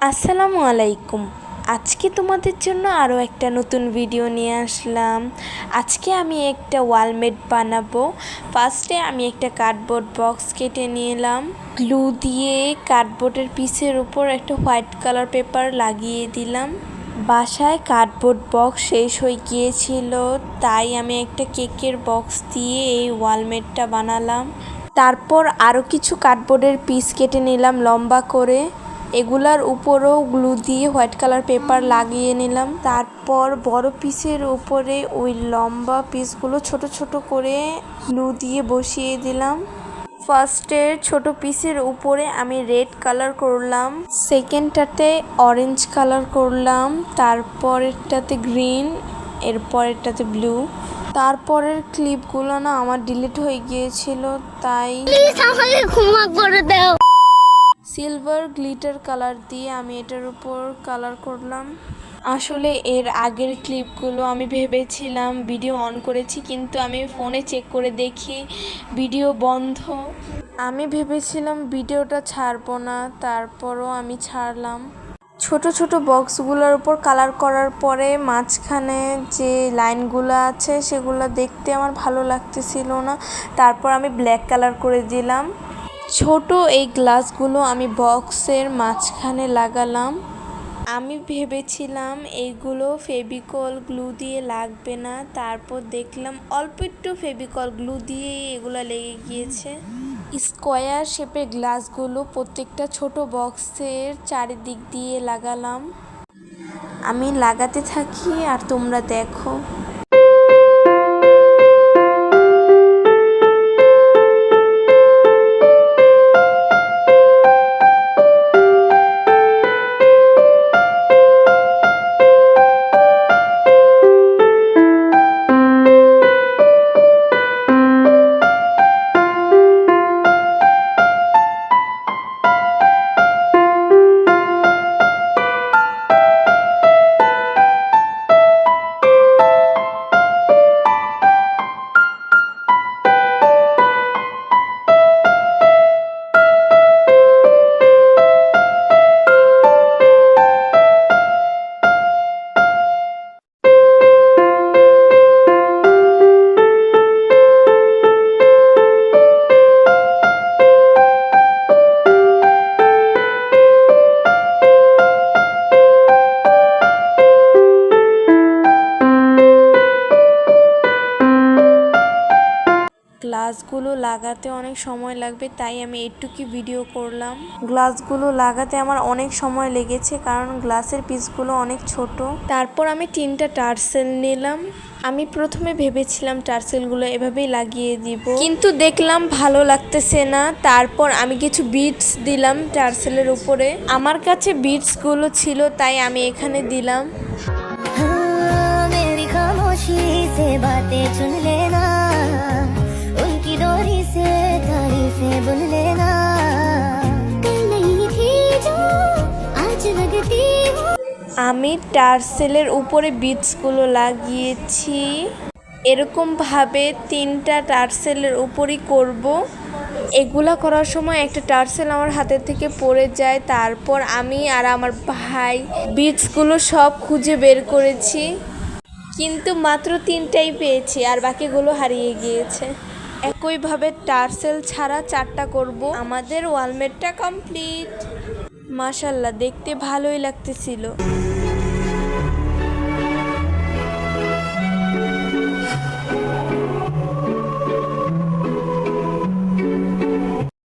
আসসালামু আলাইকুম। আজকে তোমাদের জন্য আরও একটা নতুন ভিডিও নিয়ে আসলাম। আজকে আমি একটা ওয়ালমেট বানাবো। ফার্স্টে আমি একটা কার্ডবোর্ড বক্স কেটে নিলাম। গ্লু দিয়ে কার্ডবোর্ডের পিসের উপর একটা হোয়াইট কালার পেপার লাগিয়ে দিলাম। বাসায় কার্ডবোর্ড বক্স শেষ হয়ে গিয়েছিল, তাই আমি একটা কেকের বক্স দিয়ে এই ওয়ালমেটটা বানালাম। তারপর আরও কিছু কার্ডবোর্ডের পিস কেটে নিলাম লম্বা করে। এগুলার উপরেও গ্লু দিয়ে হোয়াইট কালার পেপার লাগিয়ে নিলাম। তারপর বড় পিসের উপরে ওই লম্বা পিসগুলো ছোট ছোট করে গ্লু দিয়ে বসিয়ে দিলাম। ফার্স্টের ছোট পিসের উপরে আমি রেড কালার করলাম, সেকেন্ডটাতে অরেঞ্জ কালার করলাম, তারপরেরটাতে গ্রিন, এরপরেরটাতে ব্লু। তারপরের ক্লিপগুলো না আমার ডিলিট হয়ে গিয়েছিল, তাই ক্ষমা করে দাও। সিলভার গ্লিটার কালার দিয়ে আমি এটার উপর কালার করলাম। আসলে এর আগের ক্লিপগুলো আমি ভেবেছিলাম ভিডিও অন করেছি, কিন্তু আমি ফোনে চেক করে দেখি ভিডিও বন্ধ। আমি ভেবেছিলাম ভিডিওটা ছাড়বো না, তারপরও আমি ছাড়লাম। ছোট ছোট বক্সগুলোর উপর কালার করার পরে মাঝখানে যে লাইনগুলো আছে সেগুলো দেখতে আমার ভালো লাগতেছিল না, তারপর আমি ব্ল্যাক কালার করে দিলাম। ছোট এই গ্লাসগুলো আমি বক্সের মাঝখানে লাগালাম। আমি ভেবেছিলাম এইগুলো ফেভিকল গ্লু দিয়ে লাগবে না, তারপর দেখলাম অল্প একটু ফেভিকল গ্লু দিয়ে এগুলো লেগে গিয়েছে। স্কোয়ার শেপের গ্লাসগুলো প্রত্যেকটা ছোট বক্সের চারিদিক দিয়ে লাগালাম। আমি লাগাতে থাকি আর তোমরা দেখো। গ্লাসগুলো লাগাতে অনেক সময় লাগবে, তাই আমি একটুকি ভিডিও করলাম। গ্লাসগুলো লাগাতে আমার অনেক সময় লেগেছে, কারণ গ্লাসের পিসগুলো অনেক ছোট। তারপর আমি 3টা টার্সেল নিলাম। আমি প্রথমে ভেবেছিলাম টার্সেলগুলো এভাবেই লাগিয়ে দিব, কিন্তু দেখলাম ভালো লাগতেছে না। তারপর আমি কিছু বিটস দিলাম টার্সেলের উপরে। আমার কাছে বিটসগুলো ছিল, তাই আমি এখানে দিলাম। আমি টার্সেলের উপরে বিটসগুলো লাগিয়েছি। এরকমভাবে 3টা টার্সেলের উপরই করব। এগুলা করার সময় একটা টার্সেল আমার হাতের থেকে পড়ে যায়, তারপর আমি আর আমার ভাই বিটসগুলো সব খুঁজে বের করেছি, কিন্তু মাত্র 3টাই পেয়েছি আর বাকিগুলো হারিয়ে গিয়েছে। একইভাবে টার্সেল ছাড়া 4টা করব। আমাদের ওয়ালমেটটা কমপ্লিট। মাশাআল্লাহ, দেখতে ভালোই লাগতেছিল।